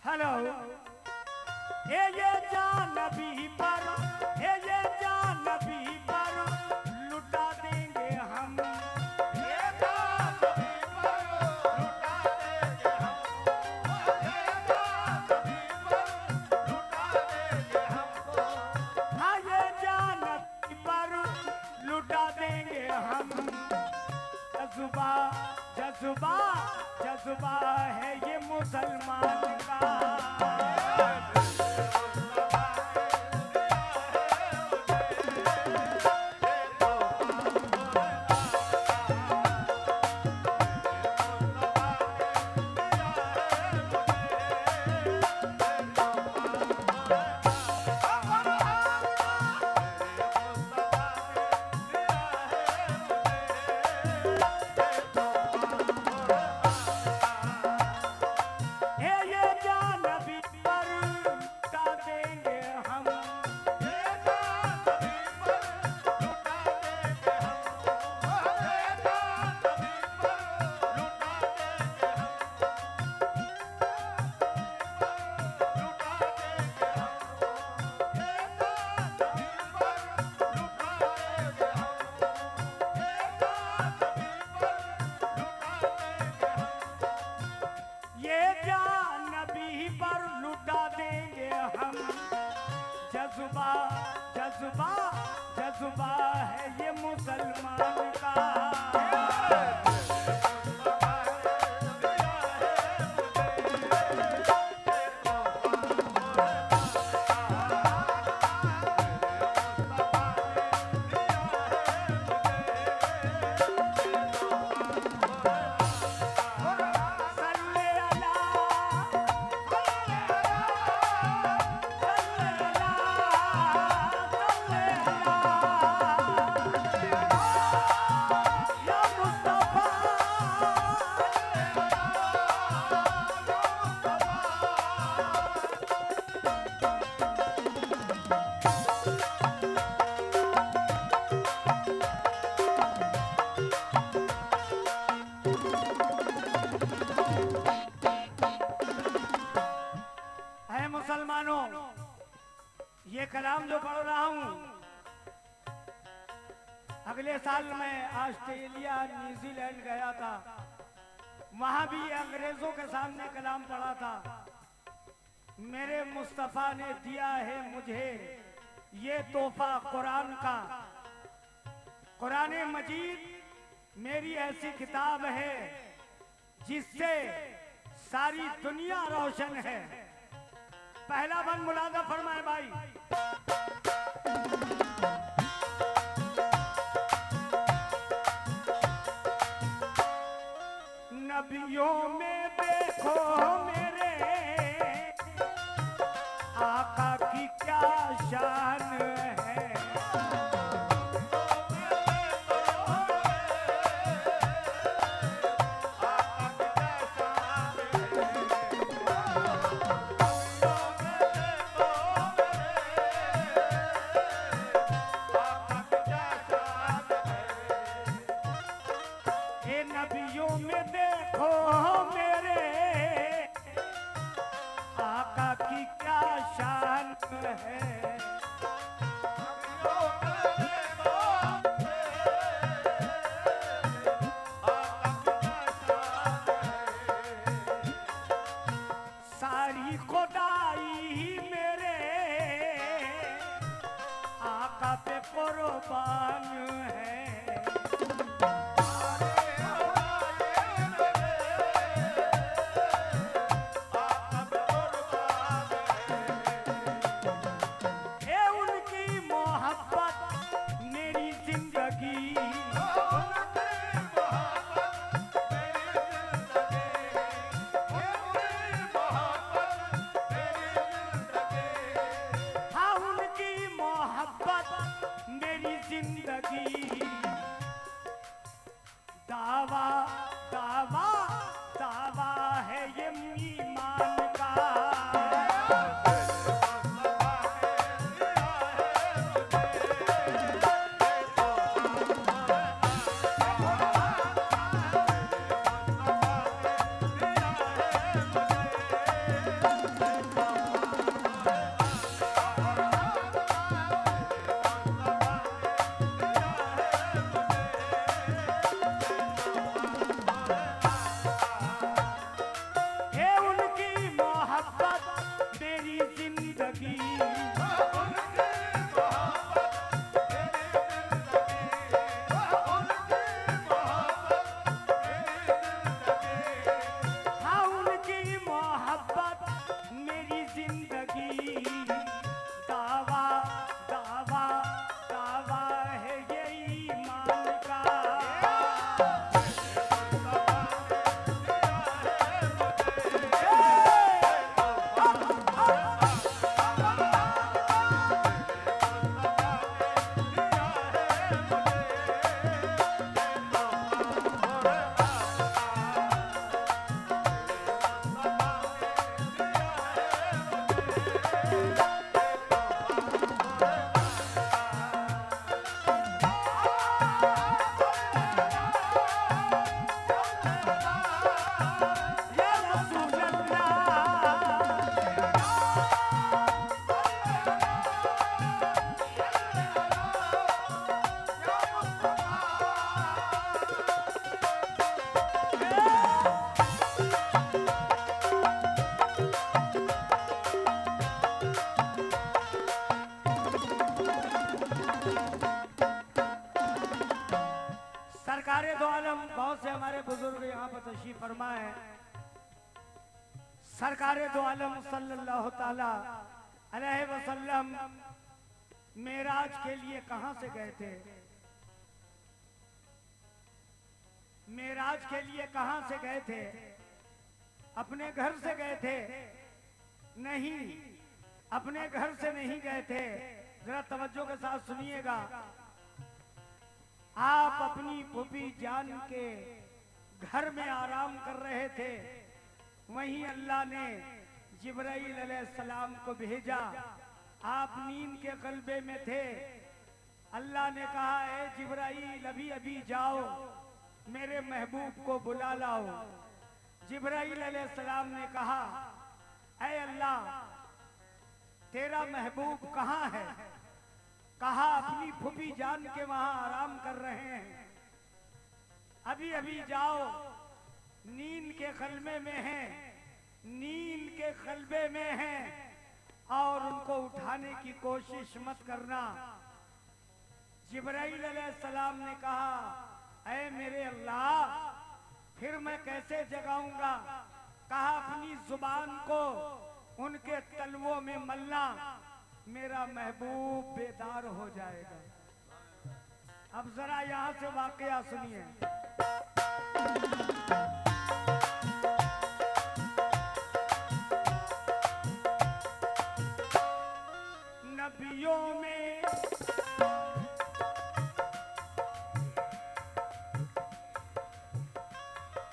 Hello ये जान नबी पर ये जान नबी पर लुटा देंगे हम ये जान नबी पर लुटा देंगे हम ये जान नबी पर लुटा देंगे हमको हाँ ये जान नबी पर लुटा देंगे हम जज्बा जज्बा जज्बा है ये मुसलमान का जज्बा जज्बा जज्बा है ये मुसलमान का मुसलमानों ये कलाम जो पढ़ रहा हूँ अगले साल मैं ऑस्ट्रेलिया न्यूजीलैंड गया था वहां भी अंग्रेजों के सामने कलाम पढ़ा था मेरे मुस्तफा ने दिया है मुझे ये तोहफा कुरान का कुरान मजीद मेरी ऐसी किताब है जिससे सारी दुनिया रोशन है पहला बंद मुलाजा फरमाए भाई नबियों में देखो मेरे आका की क्या शान है नबियों में देखो मेरे आका की क्या शान है सारी खुदाई मेरे आका पे कुर्बान है से हमारे बुजुर्ग यहाँ पर तशरीफ फरमा है। सरकारे दो आलम सल्लल्लाहु ताला अलैहि वसल्लम मेराज के लिए कहां से गए थे? मेराज के लिए कहां से गए थे? अपने घर से गए थे? नहीं, अपने घर से नहीं गए थे। जरा तवज्जो के साथ सुनिएगा। आप अपनी फूफी जान के घर में आराम कर रहे थे, वहीं अल्लाह ने जिब्राइल अलैहिस्सलाम को भेजा। आप नींद के गलबे में थे। अल्लाह ने कहा, ए जिब्राइल अभी अभी जाओ, मेरे महबूब को बुला लाओ। जिब्राइल अलैहिस्सलाम ने कहा, ऐ अल्लाह तेरा महबूब कहाँ है? कहा, अपनी फूफी जान के वहां आराम कर रहे हैं, अभी अभी जाओ, नींद के खलबे में हैं, नींद के खलबे में हैं, और उनको उठाने की कोशिश मत करना। जिब्राइल अलैहिस्सलाम ने कहा, ऐ मेरे अल्लाह फिर मैं कैसे जगाऊंगा? कहा, अपनी जुबान को उनके तलवों में मलना, मेरा महबूब बेदार हो जाएगा। अब जरा यहां से वाकया सुनिए। नबियों में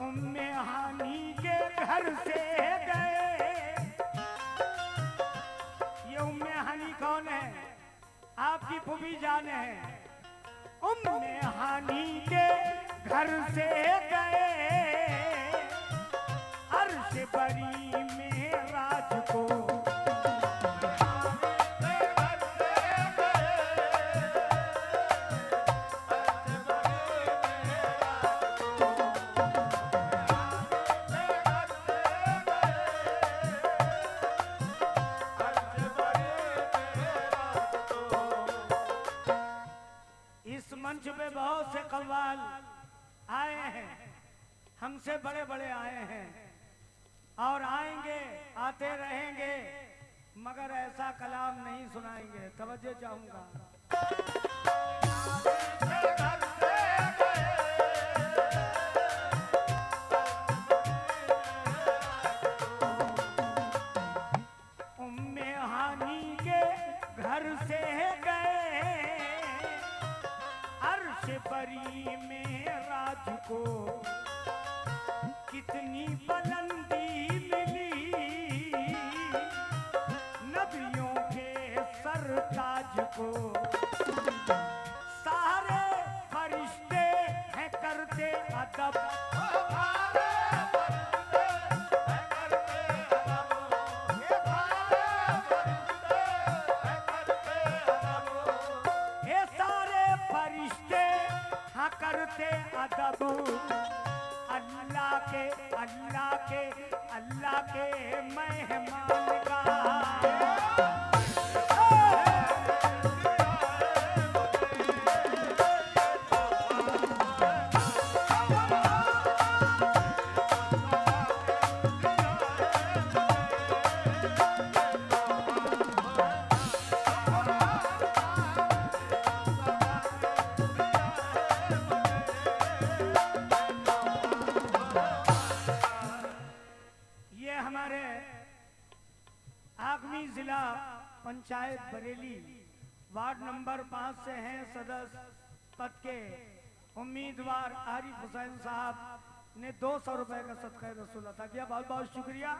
उम्मे हानी के घर से गए। ये उम्मे हानी कौन है? आपकी फूफी जान है। उम्मे हानी के घर से गए, अर्श बरी में राज को मंच पे बहुत से कव्वाल आए हैं, हमसे बड़े बड़े आए हैं और आएंगे, आते रहेंगे, मगर ऐसा कलाम नहीं सुनाएंगे। तवज्जो चाहूंगा। उम्मे हानी के घर से गए, अर्श बरी में राज को कितनी बुलंदी मिली, नबियों के सरताज को सारे फरिश्ते हैं करते अदब। करते अदब अल्लाह के मेहमान का। जिला पंचायत बरेली वार्ड नंबर 5 से हैं सदस्य पद के उम्मीदवार आरिफ हुसैन साहब ने 200 रुपए का सदका रसूल अता किया। बहुत बहुत शुक्रिया।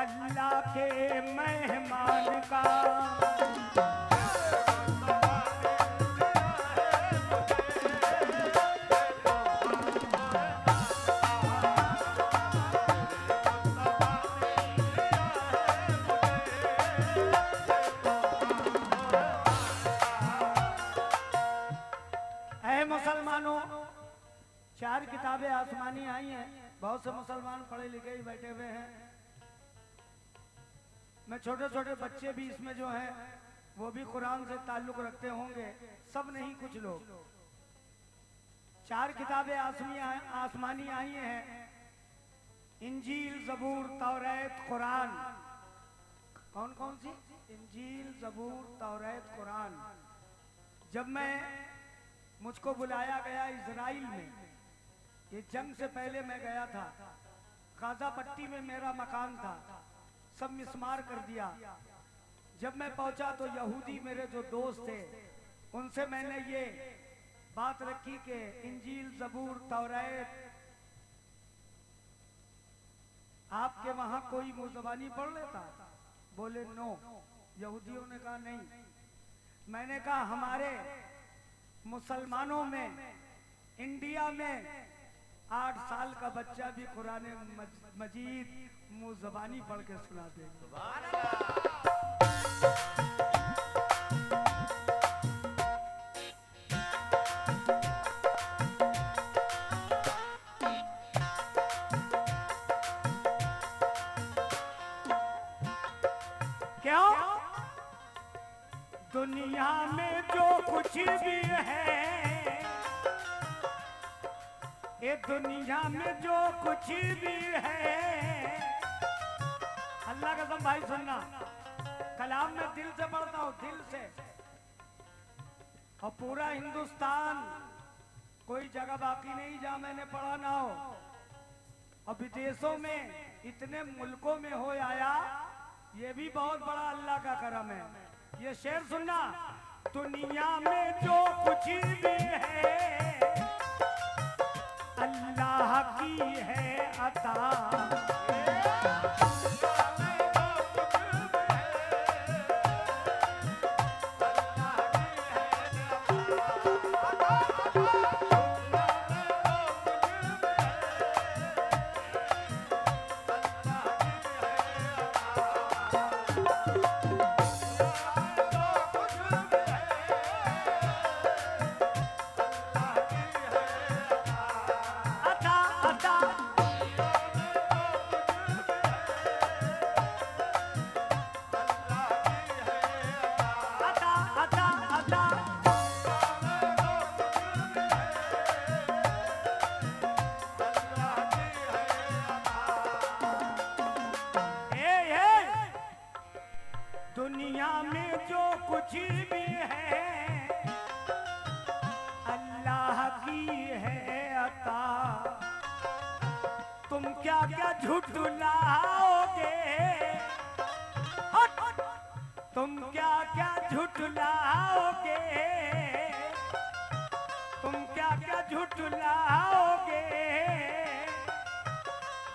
अल्लाह के मेहमान का मुसलमानों, 4 किताबें आसमानी आई हैं। बहुत से मुसलमान पढ़े लिखे ही बैठे हुए हैं। मैं छोटे छोटे बच्चे भी इसमें जो हैं वो भी कुरान से ताल्लुक रखते होंगे, सब नहीं कुछ लोग। 4 किताबें आसमानी आई हैं, इंजील, जबूर, तौरात, कुरान। कौन कौन सी? इंजील, जबूर, तौरात, कुरान। जब मुझको बुलाया गया इजराइल में, ये जंग से पहले मैं गया था, गाजा पट्टी में मेरा मकान था, सब मिस्मार कर दिया। जब मैं पहुंचा तो यहूदी मेरे जो दोस्त थे उनसे मैंने ये बात रखी कि इंजील, जबूर, तौरात आपके वहां कोई मुर्ज़बानी पढ़ लेता? बोले नो। यहूदियों ने कहा नहीं। मैंने कहा हमारे मुसलमानों में, इंडिया में 8 साल का बच्चा भी कुरान मजीद मुर्ज़बानी पढ़ के सुना दे। क्यों? दुनिया में जो कुछ भी है, ये दुनिया में जो कुछ भी है, अल्लाह कसम भाई सुनना, कलाम में दिल से पढ़ता हूँ, दिल से। और पूरा हिंदुस्तान, कोई जगह बाकी नहीं जहां मैंने पढ़ा ना हो। और विदेशों में, इतने मुल्कों में हो आया, ये भी बहुत बड़ा अल्लाह का करम है। ये शेर सुनना, दुनिया में जो कुछ भी है अल्लाह की है अता। दुनिया में जो कुछ भी है अल्लाह की है अता। तुम क्या क्या झुठलाओगे, तुम क्या क्या झुठलाओगे, तुम क्या क्या झुठलाओगे,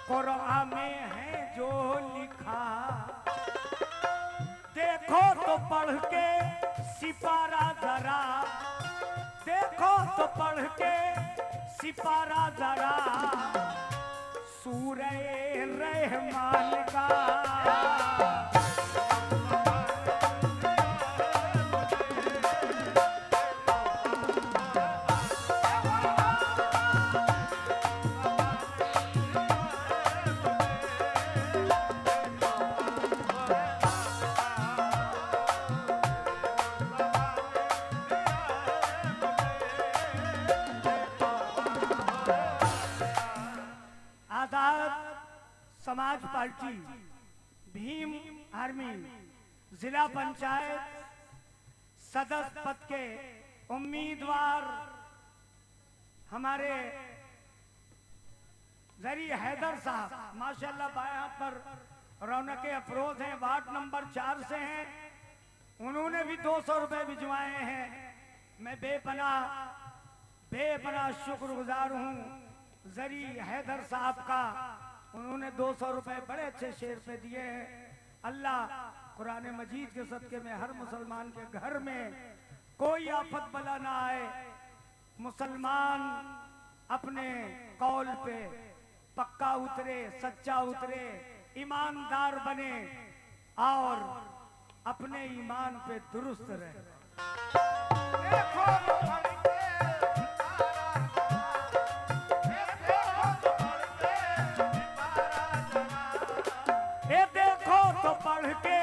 कुरान में है जो लिखा। देखो तो पढ़ के सिपारा जरा, देखो तो पढ़ के सिपारा जरा, सूरह रहमान का। समाज पार्टी, भीम आर्मी, जिला पंचायत सदस्य पद के उम्मीदवार हमारे जरी हैदर साहब, माशाल्लाह बाएं हाथ पर रौनक अफरोज हैं, वार्ड नंबर 4 से हैं। उन्होंने भी 200 रुपए भिजवाए हैं। मैं बेपनाह शुक्रगुजार हूँ जरी हैदर साहब का। उन्होंने 200 रुपए बड़े अच्छे शेर पे दिए हैं। अल्लाह कुरान मजीद के सदके में हर मुसलमान के घर में कोई आफत बला ना आए, मुसलमान अपने कौल पे पक्का उतरे, सच्चा उतरे, ईमानदार बने और अपने ईमान पे दुरुस्त रहे। देखो तो पढ़ के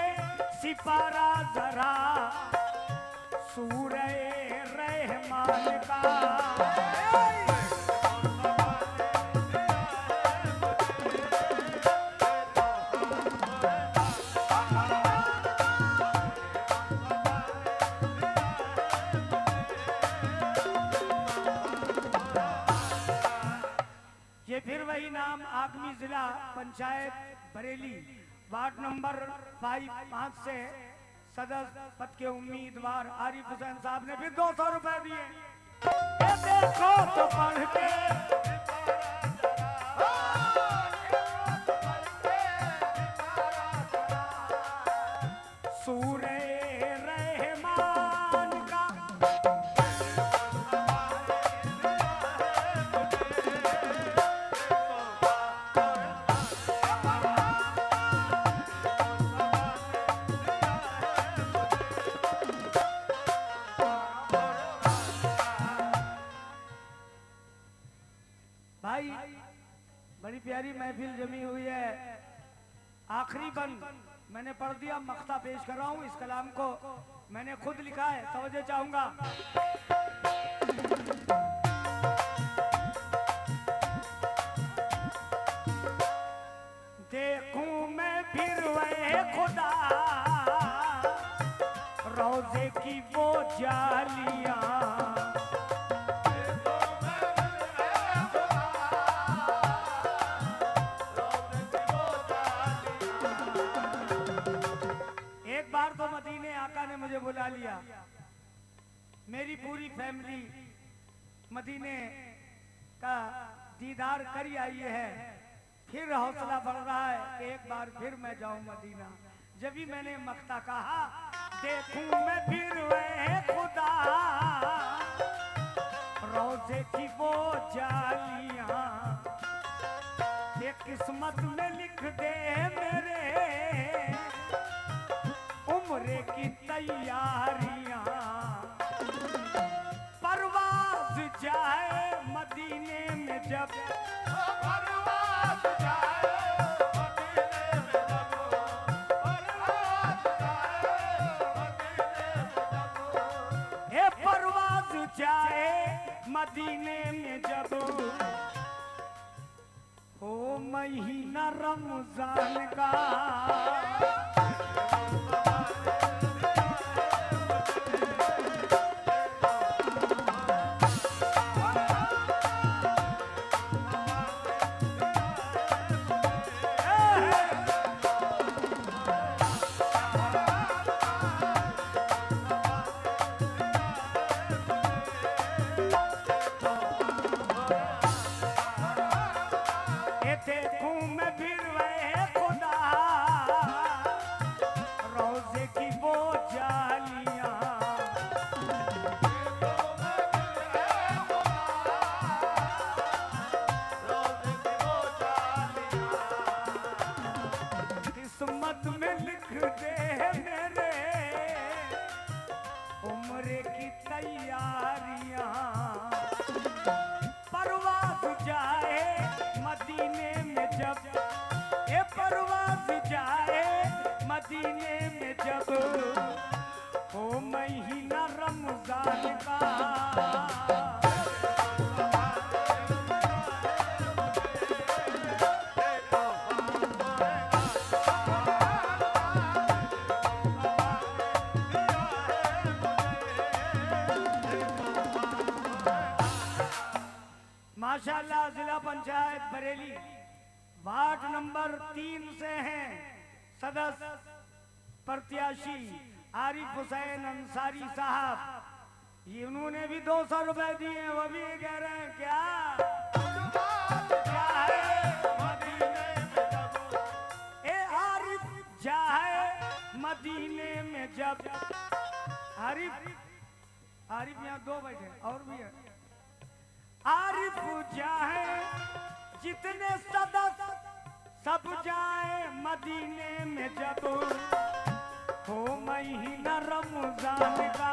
सिपारा जरा सूरे रहमान का। ये फिर वही नाम आगमी जिला पंचायत बरेली वार्ड नंबर 5 से सदस्य पद के उम्मीदवार आरिफ हुसैन साहब ने फिर 200 रुपए दिए। देखो तो पढ़ के सूरे रहमान का। भाई बड़ी प्यारी महफिल जमी हुई है। आखिरी बंद मैंने पढ़ दिया, मख्ता पेश कर रहा हूं। इस कलाम को मैंने खुद लिखा है, तवज्जो चाहूंगा। देखूं मैं फिर वह खुदा रोजे की वो जालियां। तो मदीने आका ने मुझे बुला लिया, मेरी पूरी फैमिली मदीने का दीदार कर आई है। फिर हौसला बढ़ रहा है कि एक बार फिर मैं जाऊं मदीना। जब भी मैंने मख्ता कहा, देखूं मैं फिर वह खुदा रोजे की वो जालियां। ये किस्मत में लिख दे मेरे उम्र की तैयारियां। परवाज़ जाए मदीने में जब, परवाज़ जाए मदीने में जब, परवाज़ जाए मदीने में जब, हे परवाज़ जाए मदीने में जब, हो महीना रमजान का। देखूं मैं फिर वह खुदा रोजे की वो जालियां। किस्मत में लिख दे मेरे उम्र की तैयारियां। परवाज़ जाए मदीने में जब, ये परवाज़ जाए मदीने में जब, हो महीना रमजान का। माशाल्लाह जिला पंचायत बरेली वार्ड नंबर 3 से हैं सदस्य प्रत्याशी आरिफ हुसैन अंसारी साहब। ये उन्होंने भी 200 रुपए दिए हैं। वो भी कह रहे हैं क्या ए आरिफ जाए मदीने में जब। आरिफ यहाँ 2 बैठे और भी है। आरिफ जाए जितने सदस्य सब जाए मदीने में जब, हो महीना रमजान का।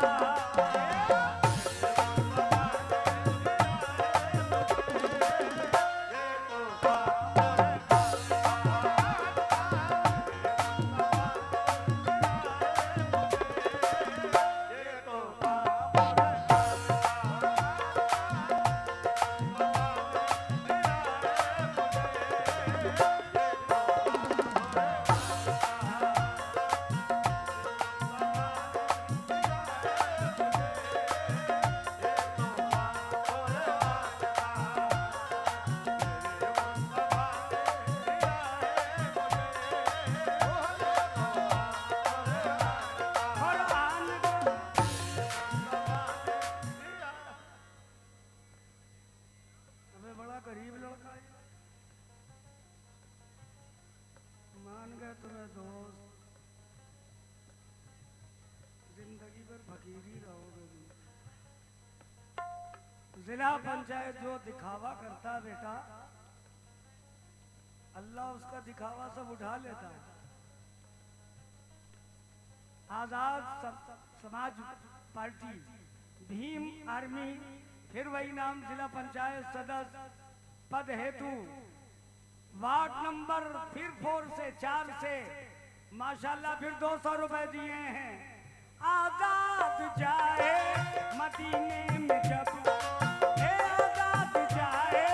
जिला पंचायत जो दिखावा करता बेटा, अल्लाह उसका दिखावा सब उठा लेता है। आजाद समाज पार्टी, भीम आर्मी, फिर वही नाम, जिला पंचायत सदस्य पद हेतु वार्ड नंबर फिर 4 से 4 से माशाल्लाह फिर 200 रुपए दिए हैं। आजाद जाए मदीने में जब, हे आजाद जाए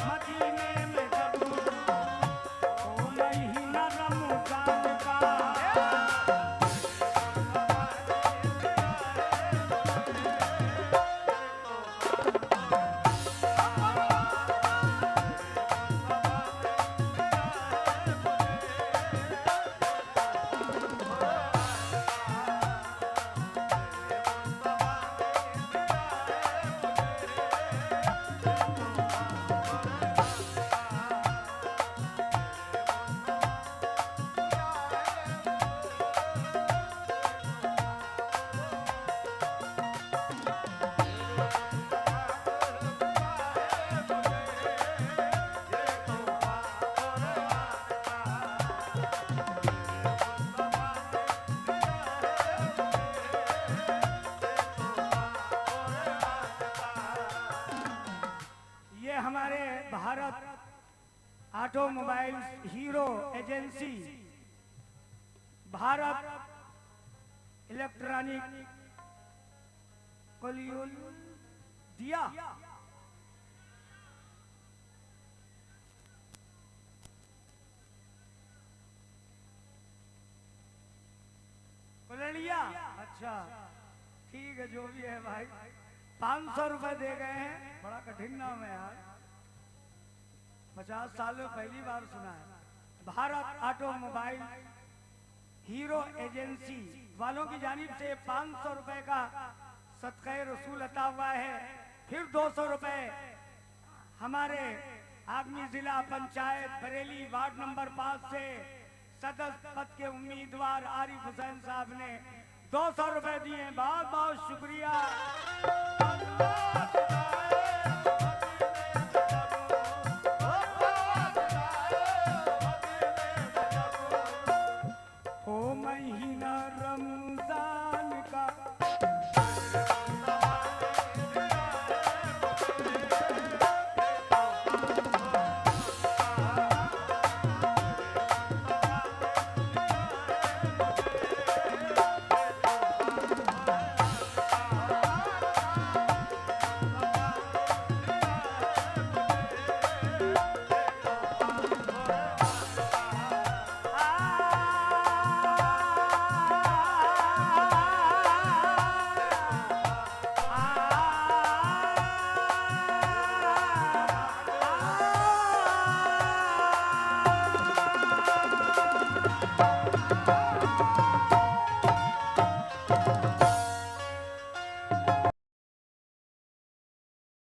मदीने में जब, ओ महीना रमजान का, हमारे Bharat automobile Hero agency, Bharat electronic कोलियोल दिया, कोलड़िया, अच्छा ठीक है, जो भी है भाई, 500 रुपए दे गए हैं। बड़ा कठिन नाम है यार, 50 साल में पहली बार सुना है। भारत ऑटोमोबाइल हीरो एजेंसी वालों की जानिब से 500 रुपए का सदक़े रसूल अता हुआ है। फिर 200 रुपए हमारे आदमी जिला पंचायत बरेली वार्ड नंबर 5 से सदस्य पद के उम्मीदवार आरिफ हुसैन साहब ने 200 रुपए दिए। बहुत बहुत शुक्रिया। ओ महीना रमजान